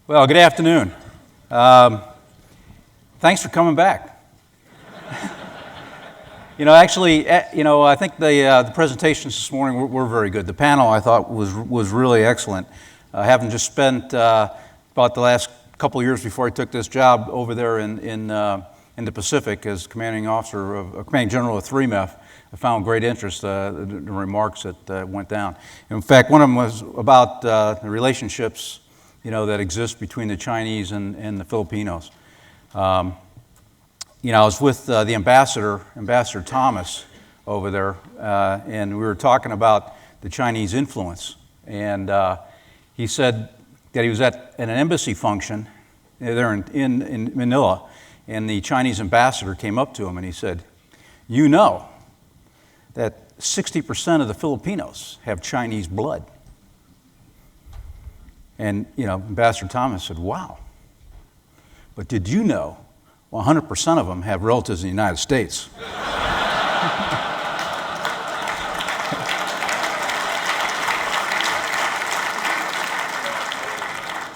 Well, good afternoon. Thanks for coming back. I think the presentations this morning were very good. The panel, I thought, was really excellent. Having just spent about the last couple of years before I took this job over there in the Pacific as commanding general of 3MEF, I found great interest in the remarks that went down. In fact, one of them was about the relationships that exist between the Chinese and the Filipinos. I was with the Ambassador Thomas over there, and we were talking about the Chinese influence. And he said that he was at an embassy function there in Manila, and the Chinese ambassador came up to him and he said, "You know that 60% of the Filipinos have Chinese blood." And, Ambassador Thomas said, "Wow. But did you know 100% of them have relatives in the United States?"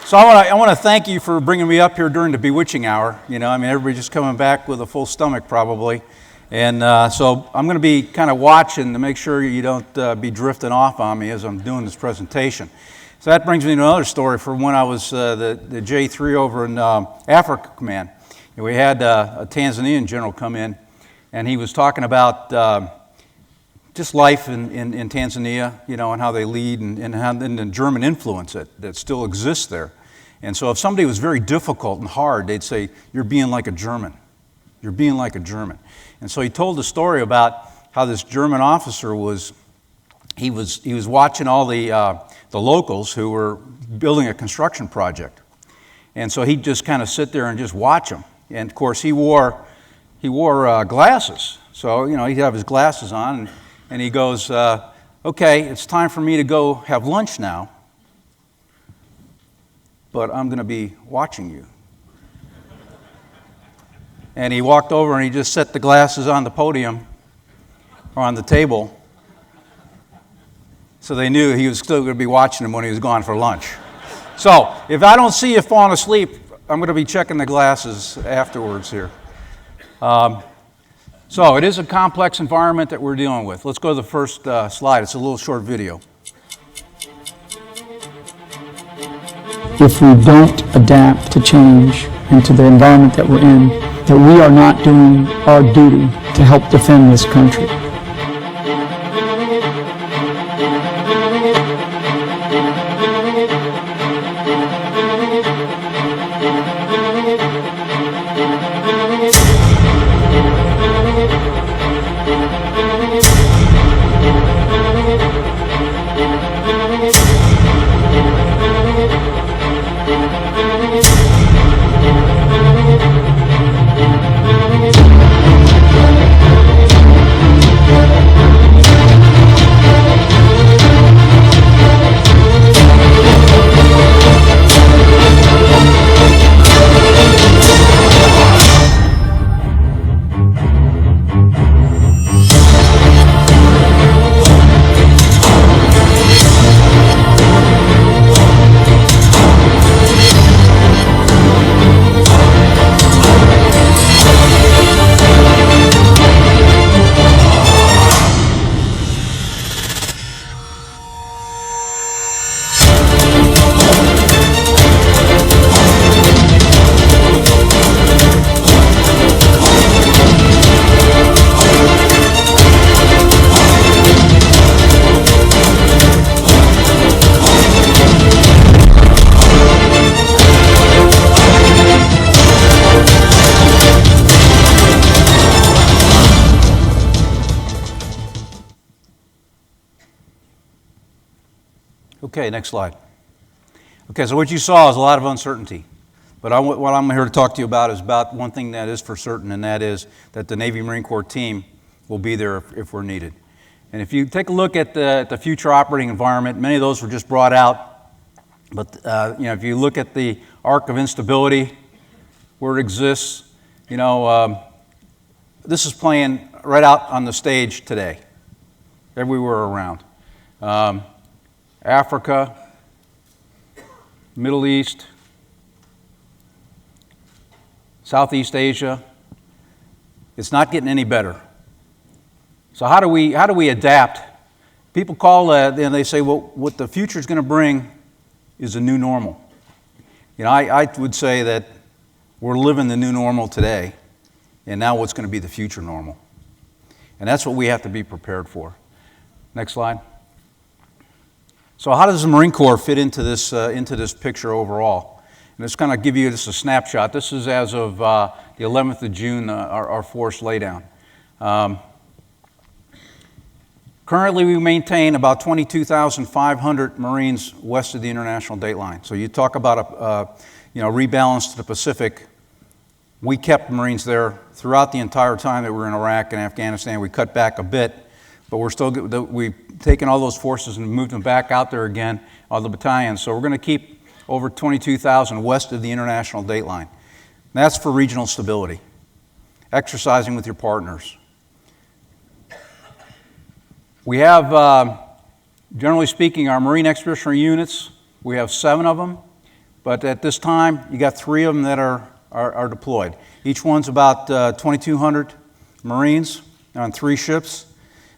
So I want to thank you for bringing me up here during the bewitching hour. Everybody's just coming back with a full stomach probably. And so I'm going to be kind of watching to make sure you don't be drifting off on me as I'm doing this presentation. So that brings me to another story from when I was the J3 over in Africa Command. And we had a Tanzanian general come in, and he was talking about just life in Tanzania, and how they lead and how the German influence that still exists there. And so if somebody was very difficult and hard, they'd say, "You're being like a German. You're being like a German." And so he told a story about how this German officer was watching all the locals who were building a construction project. And so he'd just kind of sit there and just watch them. And of course he wore glasses. So, he'd have his glasses on and he goes, "Okay, it's time for me to go have lunch now, but I'm going to be watching you." And he walked over and he just set the glasses on the podium or on the table. So they knew he was still going to be watching them when he was gone for lunch. So if I don't see you falling asleep, I'm going to be checking the glasses afterwards here. So it is a complex environment that we're dealing with. Let's go to the first slide. It's a little short video. If we don't adapt to change and to the environment that we're in, that we are not doing our duty to help defend this country. Okay, next slide. Okay, so what you saw is a lot of uncertainty. But what I'm here to talk to you about is about one thing that is for certain, and that is that the Navy Marine Corps team will be there if we're needed. And if you take a look at the future operating environment, many of those were just brought out. But if you look at the arc of instability, where it exists, this is playing right out on the stage today, everywhere around. Africa, Middle East, Southeast Asia. It's not getting any better. So how do we adapt? People call that, and they say, well, what the future is going to bring is a new normal. You know, I would say that we're living the new normal today, and now what's going to be the future normal. And that's what we have to be prepared for. Next slide. So how does the Marine Corps fit into this picture overall? And it's going to give you just a snapshot. This is as of the 11th of June, our force laydown. Currently, we maintain about 22,500 Marines west of the international date line. So you talk about a rebalance to the Pacific. We kept Marines there throughout the entire time that we were in Iraq and Afghanistan. We cut back a bit, but we've taken all those forces and moved them back out there again, all the battalions. So we're going to keep over 22,000 west of the international date line. And that's for regional stability, exercising with your partners. We have, generally speaking, our Marine Expeditionary Units. We have 7 of them, but at this time, you got 3 of them that are deployed. Each one's about 2,200 Marines on 3 ships.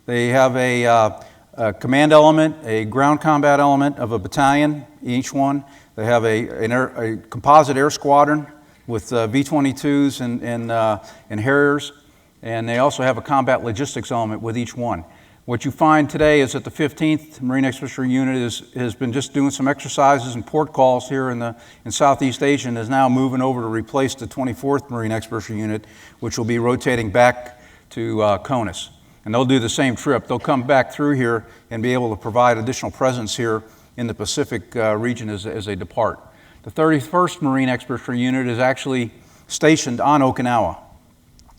They have a command element, a ground combat element of a battalion, each one. They have a composite air squadron with V-22s and Harriers, and they also have a combat logistics element with each one. What you find today is that the 15th Marine Expeditionary Unit has been just doing some exercises and port calls here in Southeast Asia, and is now moving over to replace the 24th Marine Expeditionary Unit, which will be rotating back to CONUS. And they'll do the same trip. They'll come back through here and be able to provide additional presence here in the Pacific region as they depart. The 31st Marine Expeditionary Unit is actually stationed on Okinawa.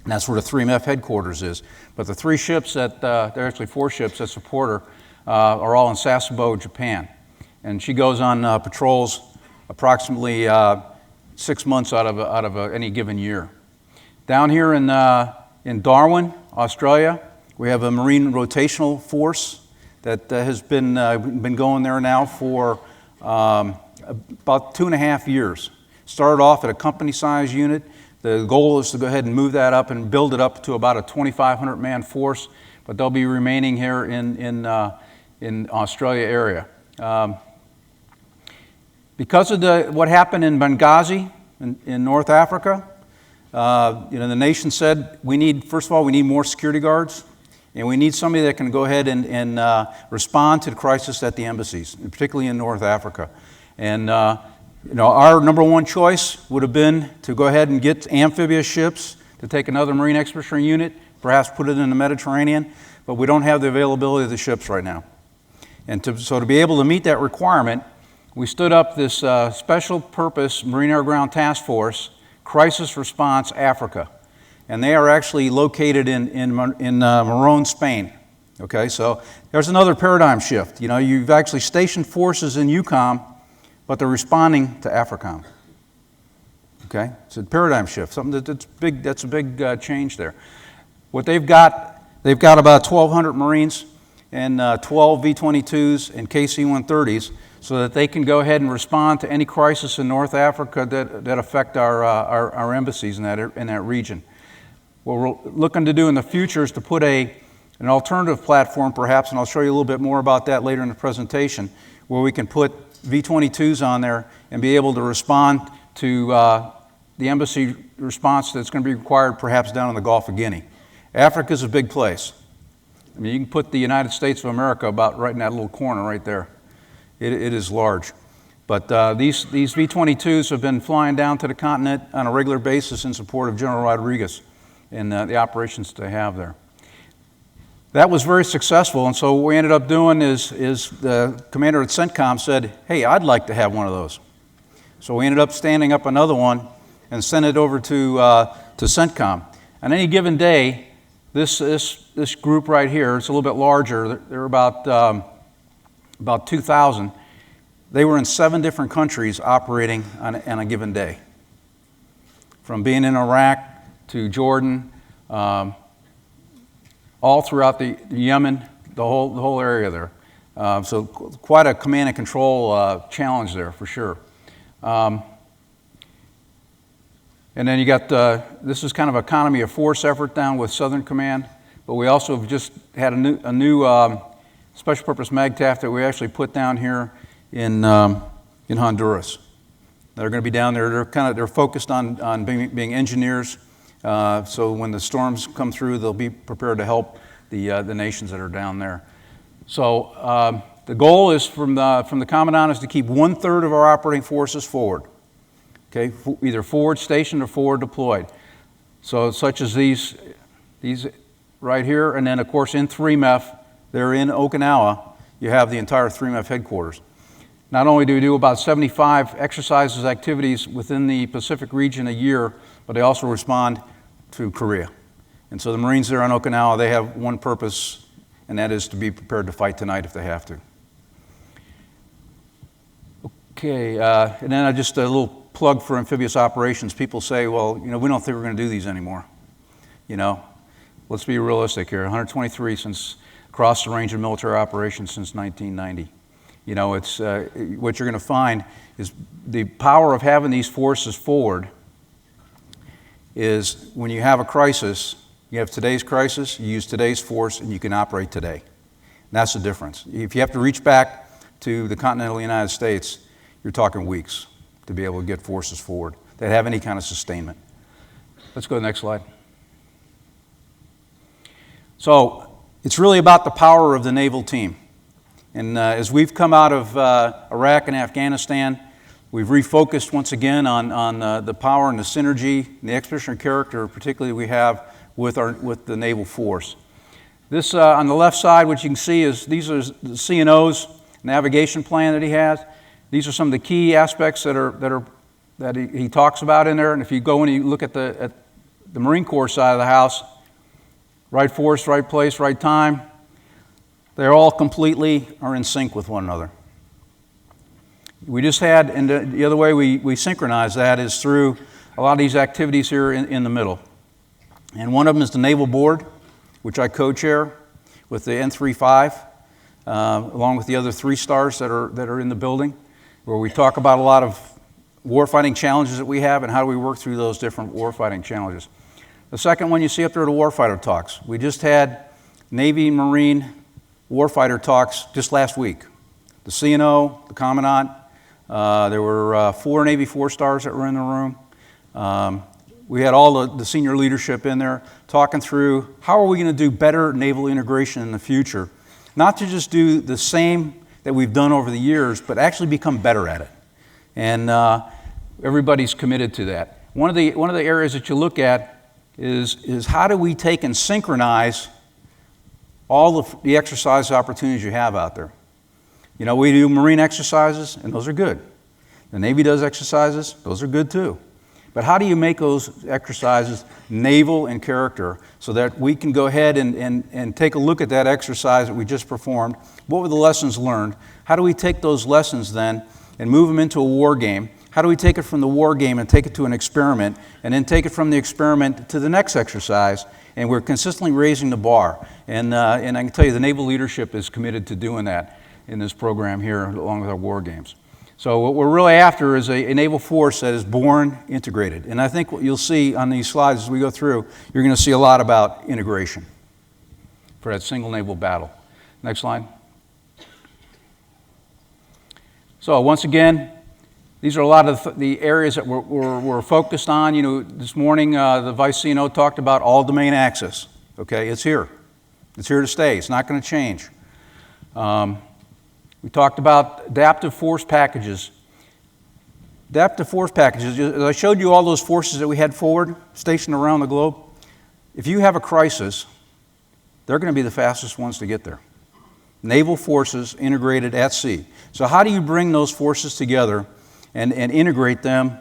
And that's where the 3MF headquarters is. But the 3 ships there are actually 4 ships that support her, are all in Sasebo, Japan. And she goes on patrols approximately 6 months out of any given year. Down here in Darwin, Australia, we have a Marine rotational force that has been going there now for about 2.5 years. Started off at a company-sized unit. The goal is to go ahead and move that up and build it up to about a 2,500-man force, but they'll be remaining here in Australia area. Because of what happened in Benghazi in North Africa, the nation said first of all, we need more security guards, and we need somebody that can go ahead and respond to the crisis at the embassies, particularly in North Africa. And our number one choice would have been to go ahead and get amphibious ships to take another Marine Expeditionary Unit, perhaps put it in the Mediterranean, but we don't have the availability of the ships right now. And so to be able to meet that requirement, we stood up this special purpose Marine Air Ground Task Force, Crisis Response Africa. And they are actually located in Morón, Spain. Okay, so there's another paradigm shift. You've actually stationed forces in EUCOM, but they're responding to AFRICOM. Okay, it's a paradigm shift, something that's big. That's a big change there. What they've got about 1,200 Marines and 12 V-22s and KC-130s, so that they can go ahead and respond to any crisis in North Africa that affect our embassies in that region. What we're looking to do in the future is to put an alternative platform, perhaps, and I'll show you a little bit more about that later in the presentation, where we can put V-22s on there and be able to respond to the embassy response that's going to be required perhaps down in the Gulf of Guinea. Africa's a big place. I mean, you can put the United States of America about right in that little corner right there. It is large. But these V-22s have been flying down to the continent on a regular basis in support of General Rodriguez and the operations they have there. That was very successful, and so what we ended up doing is the commander at CENTCOM said, hey, I'd like to have one of those. So we ended up standing up another one and sent it over to CENTCOM. On any given day, this group right here, it's a little bit larger, they're about 2,000. They were in 7 different countries operating on a given day. From being in Iraq to Jordan, all throughout the Yemen, the whole area there. So quite a command and control challenge there for sure. And then you got, this is kind of economy of force effort down with Southern Command, but we also have just had a new special purpose MAGTF that we actually put down here in Honduras. They're going to be down there. They're focused on being engineers. So when the storms come through, they'll be prepared to help the nations that are down there. So the goal is from the Commandant is to keep 1/3 of our operating forces forward. Okay, either forward stationed or forward deployed. So such as these right here, and then of course in 3MEF, they're in Okinawa. You have the entire 3MEF headquarters. Not only do we do about 75 exercises, activities within the Pacific region a year, but they also respond to Korea. And so the Marines there on Okinawa, they have one purpose, and that is to be prepared to fight tonight if they have to. Okay, and then just a little plug for amphibious operations. People say, well, we don't think we're going to do these anymore. Let's be realistic here. 123 since across the range of military operations since 1990. It's what you're going to find is the power of having these forces forward is when you have a crisis, you have today's crisis, you use today's force, and you can operate today. And that's the difference. If you have to reach back to the continental United States, you're talking weeks to be able to get forces forward that have any kind of sustainment. Let's go to the next slide. So it's really about the power of the naval team. And as we've come out of Iraq and Afghanistan, we've refocused once again on the power and the synergy and the expeditionary character, particularly we have with the naval force. This on the left side, what you can see is these are the CNO's navigation plan that he has. These are some of the key aspects that he talks about in there. And if you go and you look at the Marine Corps side of the house, right force, right place, right time, they're all completely are in sync with one another. We just had, and the other way we synchronize that is through a lot of these activities here in the middle. And one of them is the Naval Board, which I co-chair with the N35, along with the other 3 stars that are in the building, where we talk about a lot of warfighting challenges that we have and how do we work through those different warfighting challenges. The second one you see up there are the warfighter talks. We just had Navy and Marine warfighter talks just last week. The CNO, the Commandant, there were 4 Navy 4-stars that were in the room. We had all the senior leadership in there talking through how are we going to do better naval integration in the future. Not to just do the same that we've done over the years, but actually become better at it. And everybody's committed to that. One of the areas that you look at is how do we take and synchronize all the exercise opportunities you have out there. We do Marine exercises, and those are good. The Navy does exercises, those are good too. But how do you make those exercises naval in character so that we can go ahead and take a look at that exercise that we just performed? What were the lessons learned? How do we take those lessons then and move them into a war game? How do we take it from the war game and take it to an experiment, and then take it from the experiment to the next exercise? And we're consistently raising the bar. And I can tell you the naval leadership is committed to doing that in this program here along with our war games. So what we're really after is a naval force that is born integrated. And I think what you'll see on these slides as we go through, you're going to see a lot about integration for that single naval battle. Next slide. So once again, these are a lot of the areas that we're focused on. This morning the Vice CNO talked about all domain access. Okay, it's here. It's here to stay. It's not going to change. We talked about adaptive force packages. Adaptive force packages, as I showed you all those forces that we had forward, stationed around the globe. If you have a crisis, they're going to be the fastest ones to get there. Naval forces integrated at sea. So how do you bring those forces together and integrate them,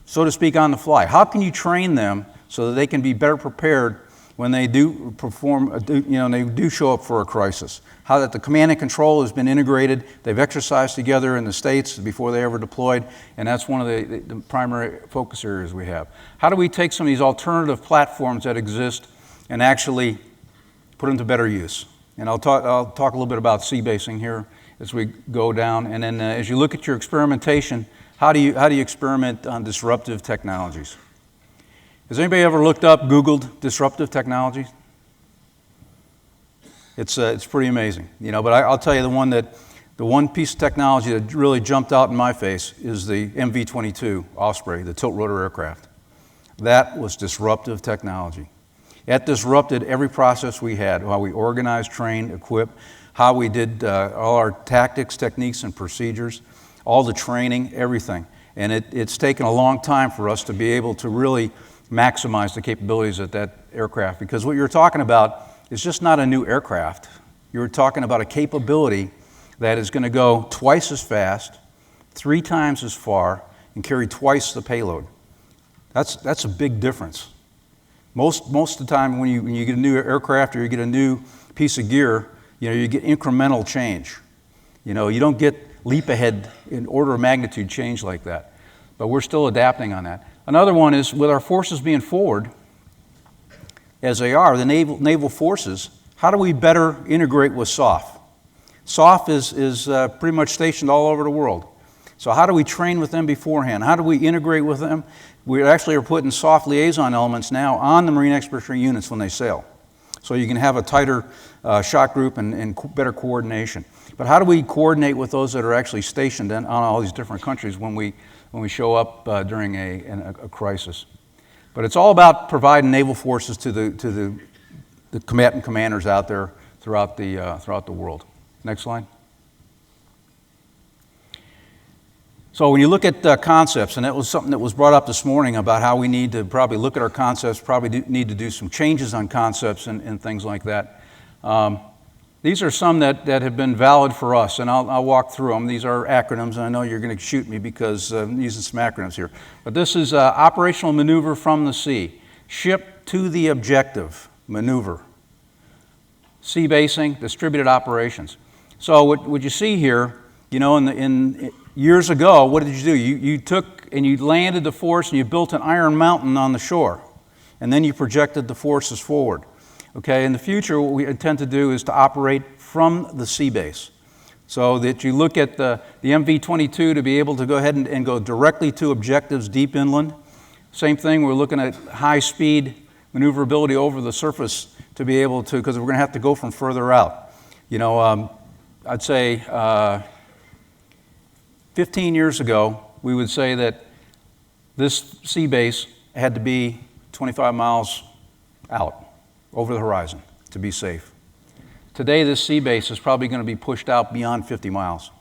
so to speak, on the fly? How can you train them so that they can be better prepared when they do they do show up for a crisis? How that the command and control has been integrated. They've exercised together in the States before they ever deployed, and that's one of the primary focus areas we have. How do we take some of these alternative platforms that exist and actually put them to better use? And I'll talk a little bit about sea basing here as we go down. And then as you look at your experimentation, how do you experiment on disruptive technologies? Has anybody ever looked up, Googled disruptive technology? It's pretty amazing, you know. But I'll tell you the one piece of technology that really jumped out in my face is the MV-22 Osprey, the tilt rotor aircraft. That was disruptive technology. It disrupted every process we had, how we organized, trained, equipped, how we did all our tactics, techniques, and procedures, all the training, everything. And it's taken a long time for us to be able to really maximize the capabilities of that aircraft, because what you're talking about is just not a new aircraft. You're talking about a capability that is going to go twice as fast, 3 times as far, and carry twice the payload. That's a big difference. Most of the time when you get a new aircraft or you get a new piece of gear, you know, you get incremental change. You know, you don't get leap ahead in order of magnitude change like that. But we're still adapting on that. Another one is with our forces being forward, as they are, the naval forces, how do we better integrate with SOF? SOF is pretty much stationed all over the world. So how do we train with them beforehand? How do we integrate with them? We actually are putting SOF liaison elements now on the Marine Expeditionary units when they sail. So you can have a tighter shot group and better coordination. But how do we coordinate with those that are actually stationed on all these different countries when we show up during a crisis? But it's all about providing naval forces to the combatant commanders out there throughout the world. Next slide. So when you look at concepts, and that was something that was brought up this morning about how we need to probably look at our concepts, need to do some changes on concepts and things like that. These are some that have been valid for us, and I'll walk through them. These are acronyms, and I know you're going to shoot me because I'm using some acronyms here. But this is operational maneuver from the sea, ship to the objective maneuver, sea basing, distributed operations. So what you see here, you know, in years ago, what did you do? You took and you landed the force and you built an iron mountain on the shore, and then you projected the forces forward. Okay, in the future, what we intend to do is to operate from the sea base. So that you look at the MV-22 to be able to go ahead and go directly to objectives deep inland. Same thing, we're looking at high-speed maneuverability over the surface to be able to, because we're going to have to go from further out. You know, I'd say 15 years ago, we would say that this sea base had to be 25 miles out over the horizon to be safe. Today, this sea base is probably going to be pushed out beyond 50 miles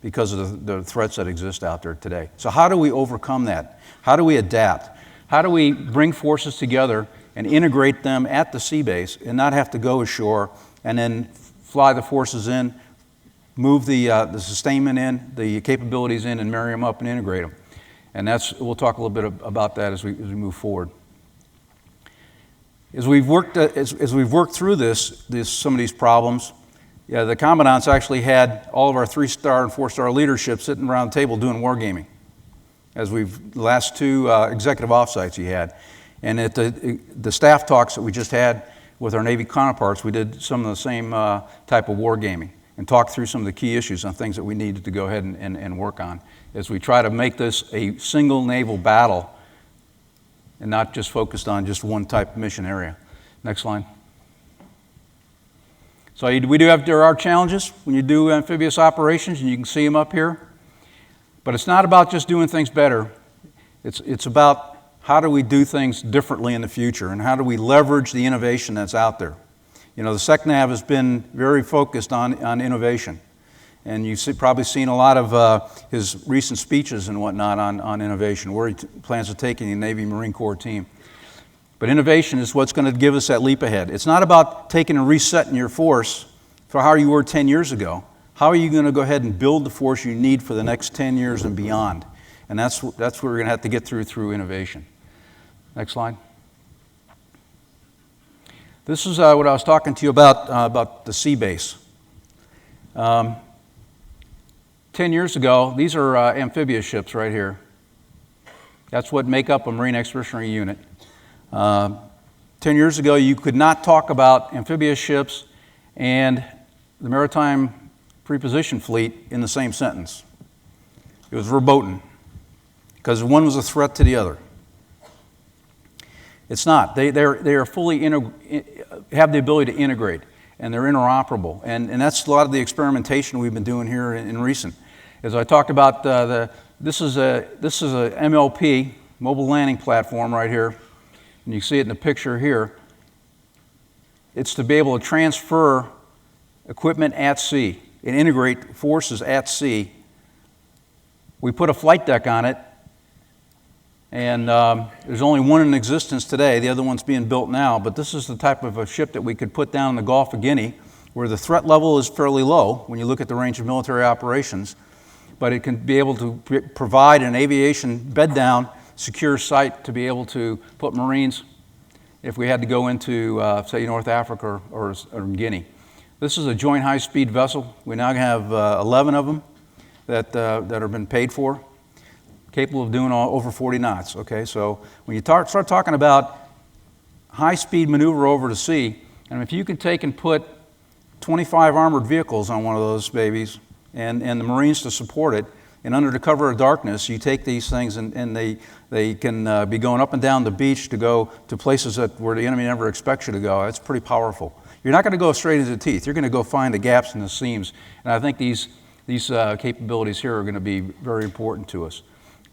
because of the threats that exist out there today. So how do we overcome that? How do we adapt? How do we bring forces together and integrate them at the sea base and not have to go ashore and then fly the forces in, move the sustainment in, the capabilities in, and marry them up and integrate them? And we'll talk a little bit about that as we move forward. As we've worked through some of these problems, yeah, the Commandants actually had all of our 3-star and 4-star leadership sitting around the table doing wargaming. The last 2 executive offsites he had. And at the staff talks that we just had with our Navy counterparts, we did some of the same type of wargaming and talked through some of the key issues on things that we needed to go ahead and work on as we try to make this a single naval battle and not just focused on just one type of mission area. Next line. So there are challenges when you do amphibious operations, and you can see them up here. But it's not about just doing things better. It's about how do we do things differently in the future, and how do we leverage the innovation that's out there. You know, the SecNav has been very focused on innovation. And you've probably seen a lot of his recent speeches and whatnot on innovation, where he plans to take the Navy Marine Corps team. But innovation is what's going to give us that leap ahead. It's not about taking and resetting your force for how you were 10 years ago. How are you going to go ahead and build the force you need for the next 10 years and beyond? And that's what we're going to have to get through innovation. Next slide. This is what I was talking to you about the sea base. 10 years ago, these are amphibious ships right here. That's what make up a Marine Expeditionary Unit. 10 years ago, you could not talk about amphibious ships and the Maritime Preposition Fleet in the same sentence. It was verboten, because one was a threat to the other. It's not. They are fully have the ability to integrate, and they're interoperable. And that's a lot of the experimentation we've been doing here in recent. As I talked about, this is a MLP, mobile landing platform right here, and you see it in the picture here. It's to be able to transfer equipment at sea and integrate forces at sea. We put a flight deck on it, and there's only one in existence today. The other one's being built now, but this is the type of a ship that we could put down in the Gulf of Guinea, where the threat level is fairly low when you look at the range of military operations, but it can be able to provide an aviation bed-down, secure site to be able to put Marines if we had to go into, say, North Africa or Guinea. This is a joint high-speed vessel. We now have 11 of them that have been paid for, capable of doing over 40 knots, okay? So when you start talking about high-speed maneuver over the sea, and if you can take and put 25 armored vehicles on one of those babies and the Marines to support it, and under the cover of darkness, you take these things and they can be going up and down the beach to go to places where the enemy never expects you to go. That's pretty powerful. You're not going to go straight into the teeth. You're going to go find the gaps and the seams. And I think these capabilities here are going to be very important to us.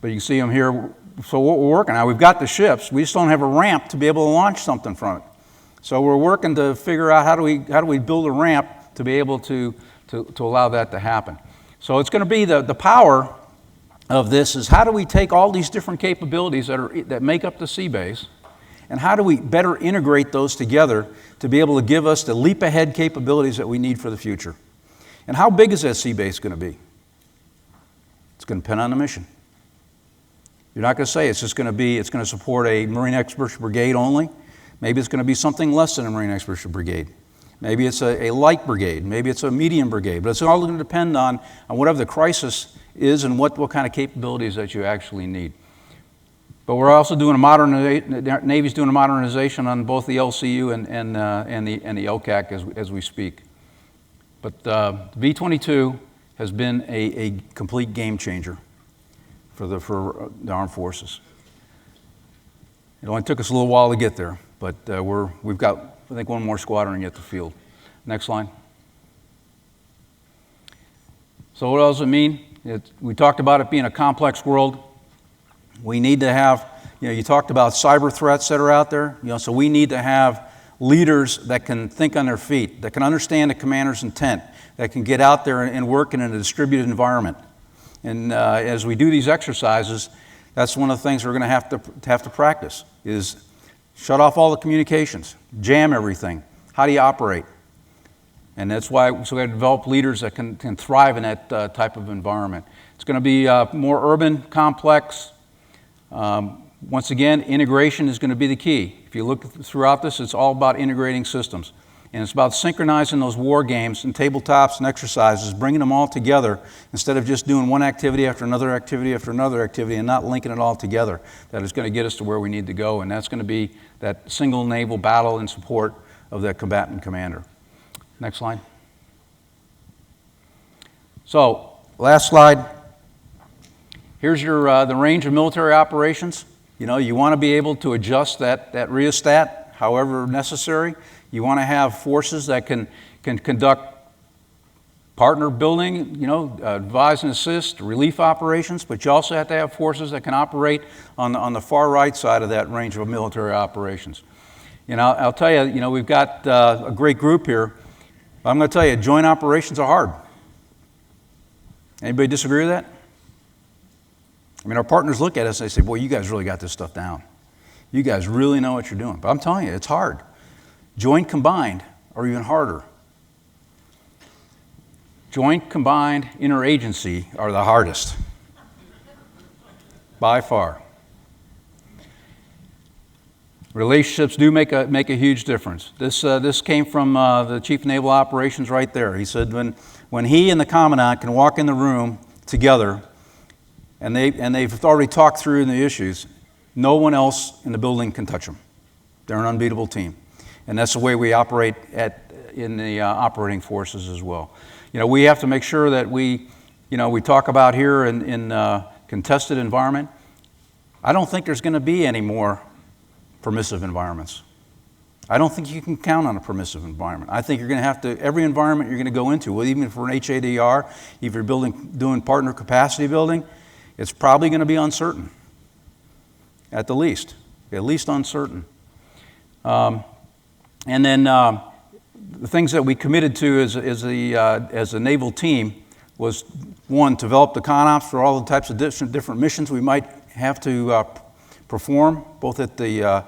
But you can see them here. So what we're working on, we've got the ships. We just don't have a ramp to be able to launch something from it. So we're working to figure out how do we build a ramp to be able to allow that to happen. So it's going to be the power of this is how do we take all these different capabilities that make up the sea base, and how do we better integrate those together to be able to give us the leap ahead capabilities that we need for the future. And how big is that sea base going to be? It's going to depend on the mission. You're not going to say it's going to support a Marine Expedition Brigade only. Maybe it's going to be something less than a Marine Expedition Brigade. Maybe it's a light brigade. Maybe it's a medium brigade. But it's all going to depend on whatever the crisis is and what kind of capabilities that you actually need. But we're also doing the Navy's doing a modernization on both the LCU and the LCAC as we speak. But the V-22 has been a complete game changer for the armed forces. It only took us a little while to get there, but we've got, I think, one more squadron yet to field. Next line. So what does it mean? We talked about it being a complex world. We need to have, you talked about cyber threats that are out there, so we need to have leaders that can think on their feet, that can understand the commander's intent, that can get out there and work in a distributed environment. And as we do these exercises, that's one of the things we're going to have to practice, is shut off all the communications, jam everything. How do you operate? And that's why we have to develop leaders that can thrive in that type of environment. It's going to be more urban, complex. Once again, integration is going to be the key. If you look throughout this, it's all about integrating systems. And it's about synchronizing those war games and tabletops and exercises, bringing them all together instead of just doing one activity after another activity after another activity and not linking it all together. That is going to get us to where we need to go, and that's going to be that single naval battle in support of that combatant commander. Next slide. So, last slide. Here's your the range of military operations. You want to be able to adjust that rheostat however necessary. You want to have forces that can conduct partner building, advise and assist, relief operations, but you also have to have forces that can operate on the far right side of that range of military operations. I'll tell you, we've got a great group here. I'm going to tell you, joint operations are hard. Anybody disagree with that? I mean, our partners look at us and they say, boy, you guys really got this stuff down. You guys really know what you're doing. But I'm telling you, it's hard. Joint combined are even harder. Joint combined interagency are the hardest, by far. Relationships do make a huge difference. This came from the Chief of Naval Operations right there. He said when he and the Commandant can walk in the room together and they've already talked through the issues, no one else in the building can touch them. They're an unbeatable team. And that's the way we operate in the operating forces as well. We have to make sure that we talk about here in contested environment. I don't think there's going to be any more permissive environments. I don't think you can count on a permissive environment. I think you're going to have to, every environment you're going to go into, well, even for an HADR, if you're doing partner capacity building, it's probably going to be uncertain, at the least, uncertain. And then the things that we committed to as a naval team was, one, develop the CONOPS for all the types of different missions we might have to perform, both at the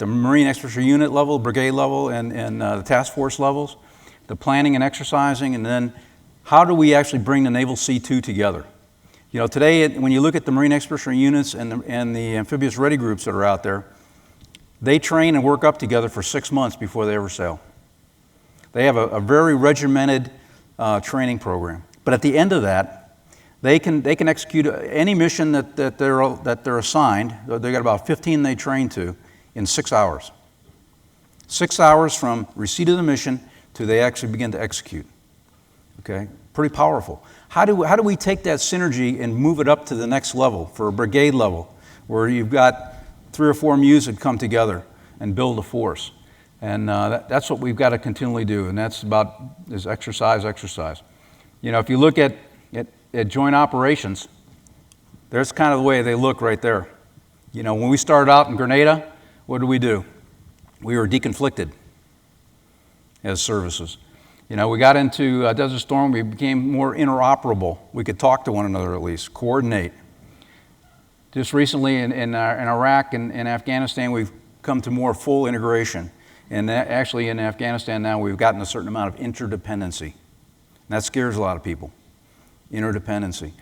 Marine Expeditionary Unit level, brigade level, and the task force levels, the planning and exercising, and then how do we actually bring the Naval C2 together? You know, today, when you look at the Marine Expeditionary Units and the amphibious ready groups that are out there, they train and work up together for 6 months before they ever sail. They have a very regimented training program. But at the end of that, they can execute any mission that they're assigned. They got about 15 they train to in 6 hours. 6 hours from receipt of the mission to they actually begin to execute. Okay, pretty powerful. How do we take that synergy and move it up to the next level, for a brigade level, where you've got 3 or 4 MUs that come together and build a force? And that's what we've got to continually do, and that's about is exercise. You know, if you look at joint operations, there's kind of the way they look right there. You know, when we started out in Grenada, what did we do? We were deconflicted as services. You know, we got into Desert Storm, we became more interoperable. We could talk to one another at least, coordinate. Just recently in Iraq and Afghanistan, we've come to more full integration. And actually in Afghanistan now, we've gotten a certain amount of interdependency. And that scares a lot of people, interdependency.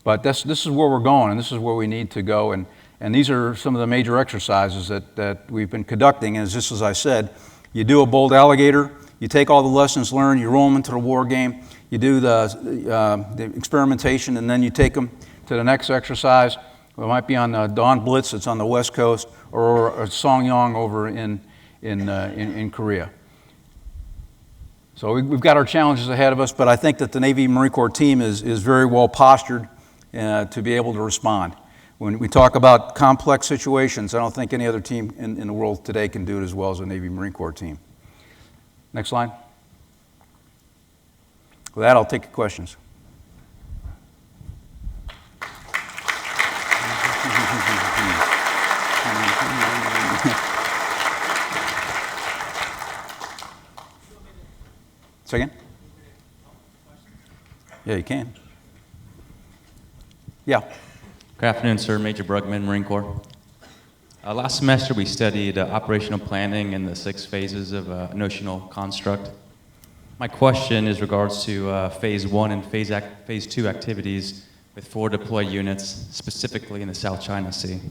But this is where we're going, and this is where we need to go. And these are some of the major exercises that we've been conducting. And just as I said, you do a bold alligator, you take all the lessons learned, you roll them into the war game, you do the experimentation, and then you take them to the next exercise. It might be on the Dawn Blitz, it's on the West Coast, or Songyong over in Korea. So we've got our challenges ahead of us, but I think that the Navy Marine Corps team is very well postured to be able to respond. When we talk about complex situations, I don't think any other team in the world today can do it as well as the Navy Marine Corps team. Next slide. With that, I'll take your questions. Second? Yeah, you can. Yeah. Good afternoon, sir. Major Brugman, Marine Corps. Last semester, we studied operational planning and the 6 phases of a notional construct. My question is regards to phase 1 and phase 2 activities with 4 deployed units, specifically in the South China Sea.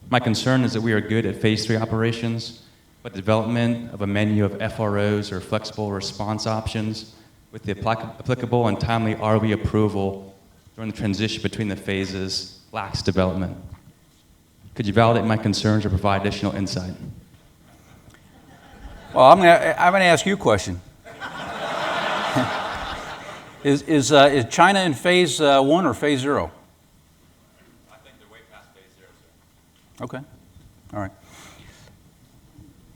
My concern is that we are good at phase 3 operations, but the development of a menu of FROs or flexible response options with the applicable and timely ROE approval during the transition between the phases lacks development. Could you validate my concerns or provide additional insight? Well, I'm gonna ask you a question. Is China in phase 1 or phase 0? I think they're way past phase 0, sir. Okay, all right.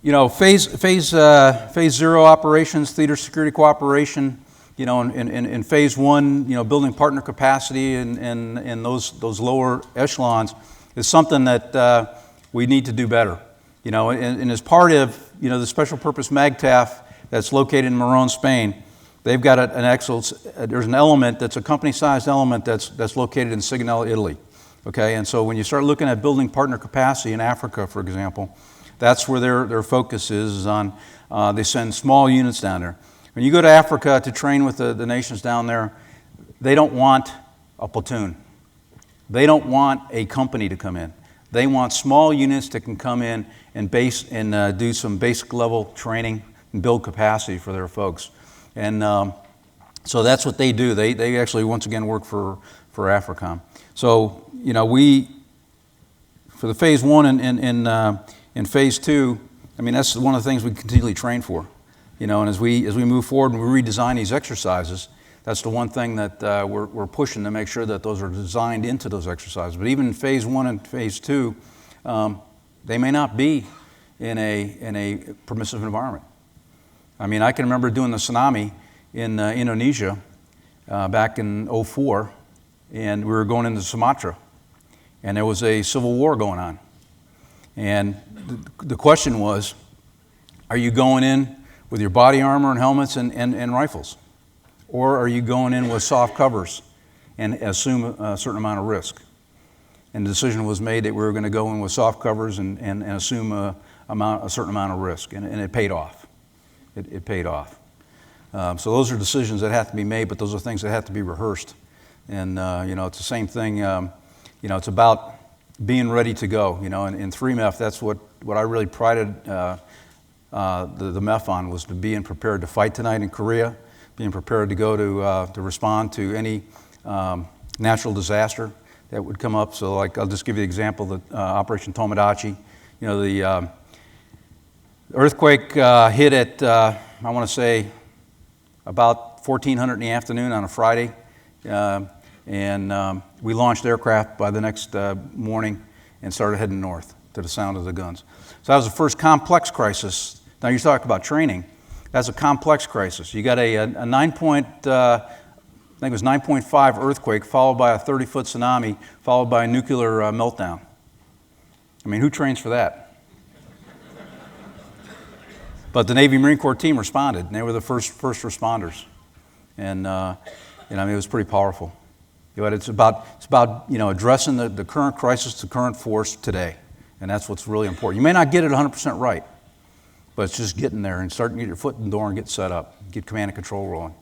You know, phase 0 operations, theater security cooperation, you know, in phase 1, you know, building partner capacity and those lower echelons is something that we need to do better. You know, and as part of, you know, the special purpose MAGTAF that's located in Morón, Spain, they've got an excellence, there's an element that's a company-sized element that's located in Sigonella, Italy. Okay, and so when you start looking at building partner capacity in Africa, for example, that's where their focus is on, they send small units down there. When you go to Africa to train with the nations down there, they don't want a platoon. They don't want a company to come in. They want small units that can come in and do some basic level training and build capacity for their folks. And so that's what they do. They actually, once again, work for AFRICOM. So, you know, for the phase 1 and phase 2, I mean, that's one of the things we continually train for. You know, and as we move forward and we redesign these exercises, that's the one thing that we're pushing to make sure that those are designed into those exercises. But even in phase 1 and phase 2, They may not be in a permissive environment. I mean, I can remember doing the tsunami in Indonesia back in '04, and we were going into Sumatra, and there was a civil war going on. And the question was, are you going in with your body armor and helmets and rifles? Or are you going in with soft covers and assume a certain amount of risk? And the decision was made that we were going to go in with soft covers and assume a certain amount of risk, and it paid off. It paid off. So those are decisions that have to be made, but those are things that have to be rehearsed. And it's the same thing. It's about being ready to go. In 3MEF, that's what I really prided the MEF on, was to being prepared to fight tonight in Korea, being prepared to go to respond to any natural disaster that would come up. So, like, I'll just give you an example: the Operation Tomodachi. The earthquake hit at I want to say about 1400 in the afternoon on a Friday, and we launched aircraft by the next morning and started heading north to the sound of the guns. So that was the first complex crisis. Now you talk about training. That's a complex crisis. You got a 9.5 earthquake followed by a 30-foot tsunami followed by a nuclear meltdown. I mean, who trains for that? But the Navy Marine Corps team responded, and they were the first responders, and it was pretty powerful. But it's about addressing the current crisis, the current force today, and that's what's really important. You may not get it 100% right, but it's just getting there and starting to get your foot in the door and get set up, get command and control rolling.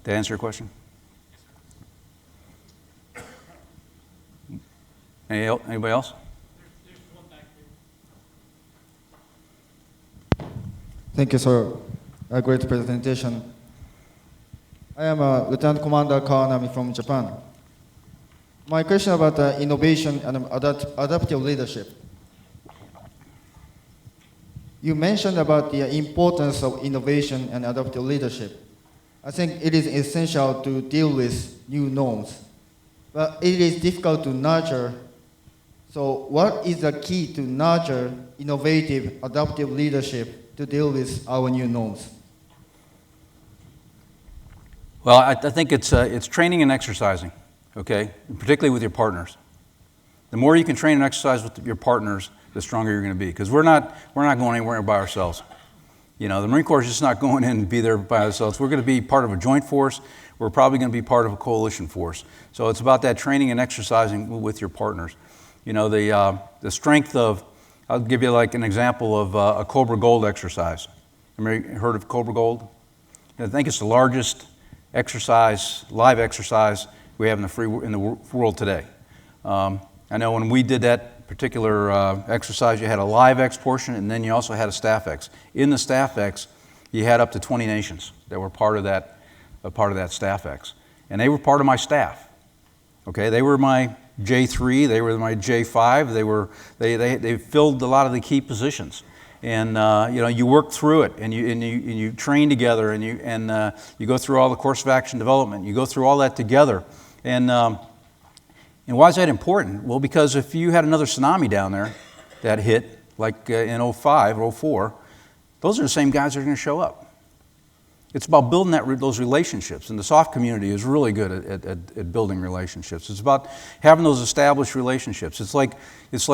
Did that answer your question? Anybody else? Thank you, sir. A great presentation. I am Lieutenant Commander Kawanami from Japan. My question about innovation and adaptive leadership. You mentioned about the importance of innovation and adaptive leadership. I think it is essential to deal with new norms, but it is difficult to nurture. So what is the key to nurture innovative, adaptive leadership to deal with our new norms? Well, I think it's training and exercising, okay? And particularly with your partners. The more you can train and exercise with your partners, the stronger you're going to be. Because we're not going anywhere by ourselves. The Marine Corps is just not going in and be there by ourselves. We're going to be part of a joint force. We're probably going to be part of a coalition force. So it's about that training and exercising with your partners. The strength of, I'll give you like an example of a Cobra Gold exercise. Have you heard of Cobra Gold? I think it's the largest live exercise we have in the world today. I know when we did that particular exercise, you had a live X portion, and then you also had a staff X. In the staff X, you had up to 20 nations that were part of that staff X, and they were part of my staff. Okay, they were my J3, they were my J5. They filled a lot of the key positions. And you work through it, and you train together, and you go through all the course of action development. You go through all that together, and why is that important? Well, because if you had another tsunami down there that hit, like in 05, 04, those are the same guys that are going to show up. It's about building those relationships, and the SOF community is really good at building relationships. It's about having those established relationships. It's like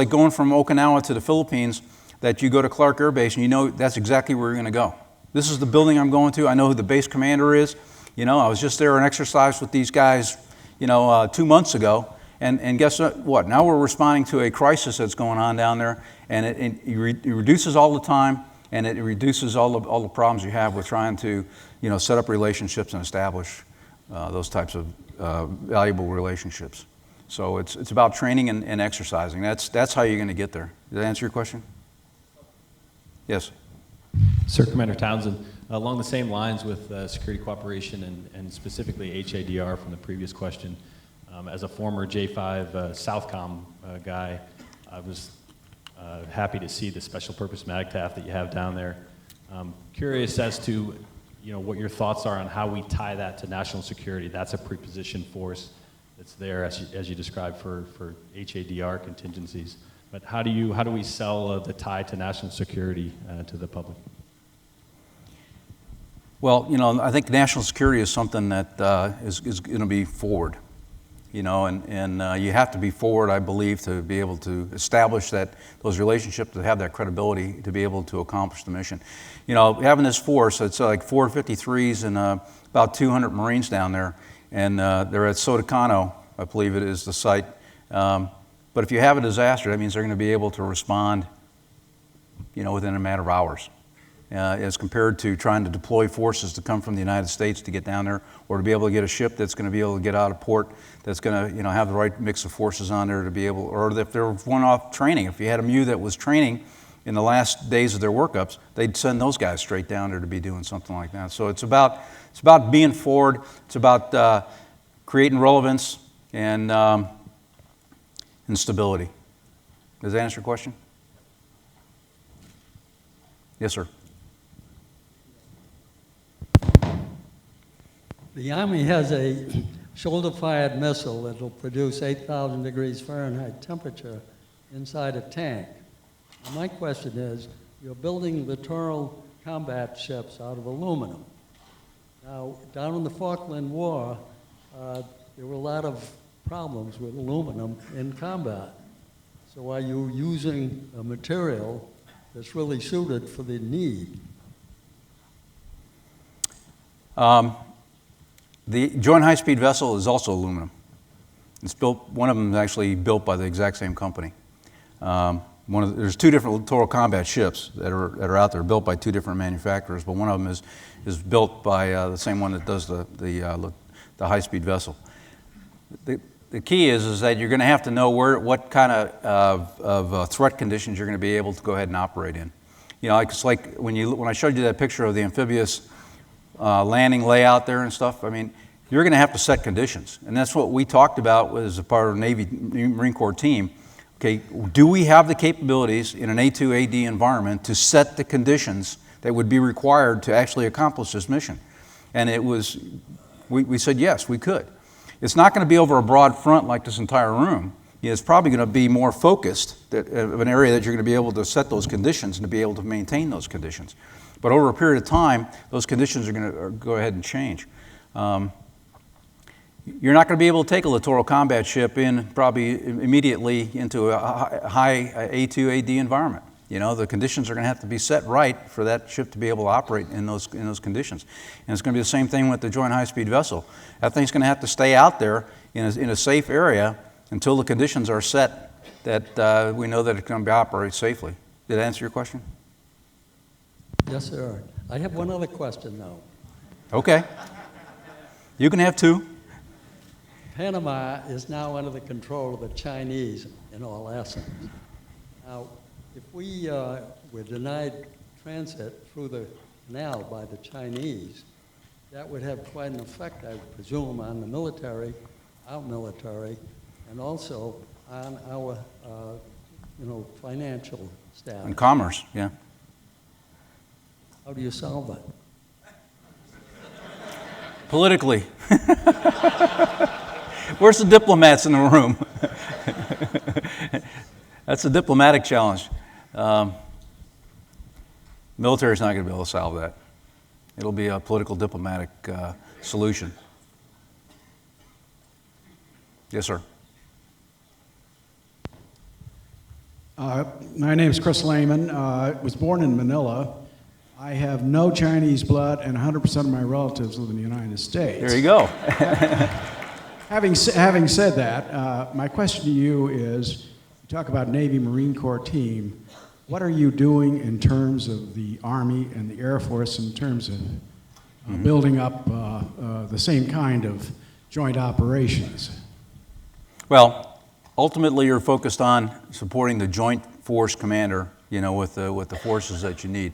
going from Okinawa to the Philippines, that you go to Clark Air Base and you know that's exactly where you're going to go. This is the building I'm going to. I know who the base commander is. I was just there and exercised with these guys, 2 months ago. And guess what? Now we're responding to a crisis that's going on down there, and it reduces all the time, and it reduces all the problems you have with trying to, set up relationships and establish those types of valuable relationships. So it's about training and exercising. That's how you're going to get there. Did that answer your question? Yes. Sir, Commander Townsend, along the same lines with security cooperation and specifically HADR from the previous question, as a former J5 Southcom guy, I was happy to see the special purpose MAGTF that you have down there. Curious as to what your thoughts are on how we tie that to national security. That's a prepositioned force that's there, as you described, for HADR contingencies. But how do we sell the tie to national security to the public? Well, I think national security is something that is going to be forward, and you have to be forward, I believe, to be able to establish those relationships, to have that credibility, to be able to accomplish the mission. Having this force, it's like 453s and about 200 Marines down there, and they're at Sotacano, I believe it is the site. But if you have a disaster, that means they're going to be able to respond, within a matter of hours. As compared to trying to deploy forces to come from the United States to get down there, or to be able to get a ship that's going to be able to get out of port, that's going to have the right mix of forces on there to be able, or if they're one-off training, if you had a MU that was training in the last days of their workups, they'd send those guys straight down there to be doing something like that. So it's about being forward, it's about creating relevance and stability. Does that answer your question? Yes, sir. The Army has a shoulder-fired missile that will produce 8,000 degrees Fahrenheit temperature inside a tank. And my question is, you're building littoral combat ships out of aluminum. Now, down in the Falkland War, there were a lot of problems with aluminum in combat. So are you using a material that's really suited for the need? The Joint High-Speed Vessel is also aluminum. It's built. One of them is actually built by the exact same company. There's two different littoral combat ships that are out there, built by two different manufacturers, but one of them is built by the same one that does the high-speed vessel. The key is that you're going to have to know what kind of threat conditions you're going to be able to go ahead and operate in. It's like when I showed you that picture of the amphibious landing layout there and stuff. I mean, you're going to have to set conditions, and that's what we talked about as a part of the Navy Marine Corps team. Okay, do we have the capabilities in an A2AD environment to set the conditions that would be required to actually accomplish this mission? And we said yes, we could. It's not going to be over a broad front like this entire room. It's probably going to be more focused of an area that you're going to be able to set those conditions and to be able to maintain those conditions. But over a period of time, those conditions are going to go ahead and change. You're not going to be able to take a littoral combat ship in probably immediately into a high A2AD environment. The conditions are going to have to be set right for that ship to be able to operate in those conditions. And it's going to be the same thing with the Joint High-Speed Vessel. That thing's going to have to stay out there in a safe area until the conditions are set that we know that it's going to operate safely. Did that answer your question? Yes, sir. I have one other question, though. Okay. You can have two. Panama is now under the control of the Chinese in all essence. Now, if we were denied transit through the canal by the Chinese, that would have quite an effect, I would presume, on the military, our military, and also on our, financial status. And commerce, yeah. How do you solve that? Politically. Where's the diplomats in the room? That's a diplomatic challenge. Military's not going to be able to solve that. It'll be a political diplomatic solution. Yes, sir. My name is Chris Lehman. I was born in Manila. I have no Chinese blood, and 100% of my relatives live in the United States. There you go. Having said that, my question to you is, you talk about Navy Marine Corps team. What are you doing in terms of the Army and the Air Force in terms of building up the same kind of joint operations? Well, ultimately, you're focused on supporting the Joint Force Commander, with the forces that you need.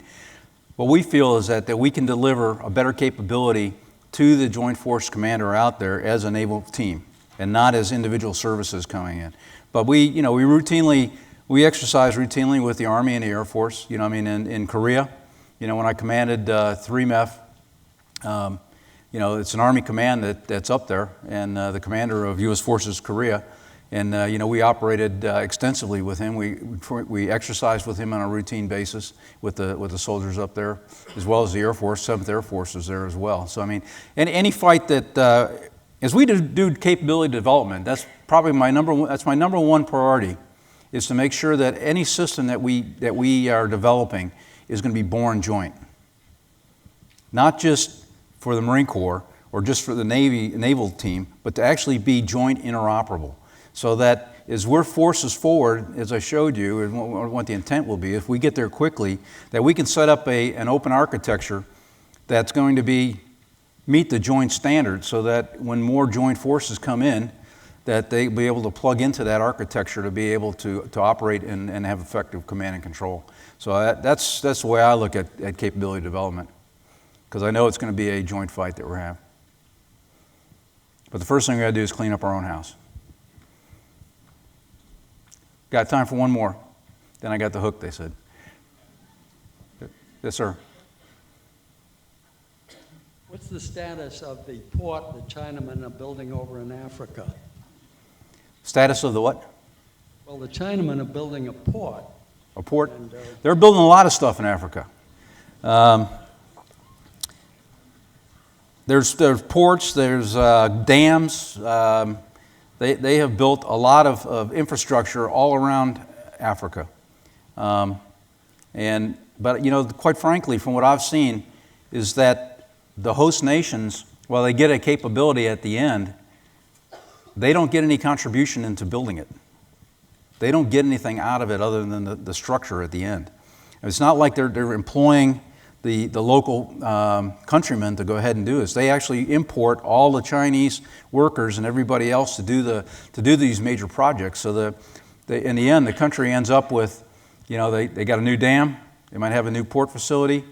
What we feel is that we can deliver a better capability to the Joint Force Commander out there as a naval team, and not as individual services coming in. But we exercise routinely with the Army and the Air Force. In Korea, when I commanded 3MEF, it's an Army command that's up there, and the commander of U.S. Forces Korea. And we operated extensively with him. We exercised with him on a routine basis with the soldiers up there, as well as the Air Force. 7th Air Force was there as well. So I mean, any fight that as we do capability development, that's probably my number one priority, is to make sure that any system that we are developing is going to be born joint, not just for the Marine Corps or just for the naval team, but to actually be joint interoperable, so that as we're forces forward, as I showed you, and what the intent will be, if we get there quickly, that we can set up an open architecture that's going to meet the joint standard, so that when more joint forces come in, that they'll be able to plug into that architecture to be able to operate and have effective command and control. So that's the way I look at capability development, because I know it's going to be a joint fight that we're having. But the first thing we got to do is clean up our own house. Got time for one more. Then I got the hook, they said. Yes, sir. What's the status of the port the Chinamen are building over in Africa? Status of the what? Well, the Chinamen are building a port. A port? And, they're building a lot of stuff in Africa. There's ports, there's dams. They have built a lot of infrastructure all around Africa. But quite frankly, from what I've seen, is that the host nations, while they get a capability at the end, they don't get any contribution into building it. They don't get anything out of it other than the structure at the end. And it's not like they're employing the local countrymen to go ahead and do this. They actually import all the Chinese workers and everybody else to do these major projects. So in the end, the country ends up with, they got a new dam, they might have a new port facility,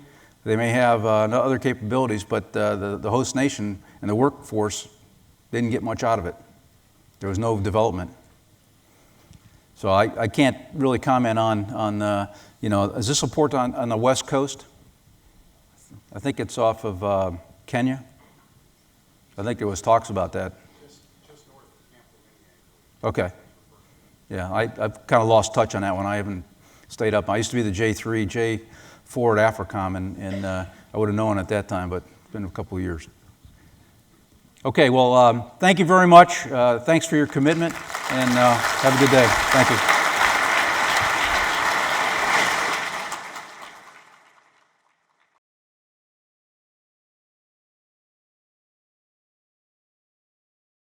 they may have other capabilities, but the host nation and the workforce didn't get much out of it. There was no development. So I can't really comment on is this a port on the West Coast? I think it's off of Kenya. I think there was talks about that. Just north of Camp. Okay. Yeah, I've kind of lost touch on that one. I haven't stayed up. I used to be the J4 at AFRICOM, and I would have known at that time, but it's been a couple of years. Okay, well, thank you very much. Thanks for your commitment, and have a good day. Thank you.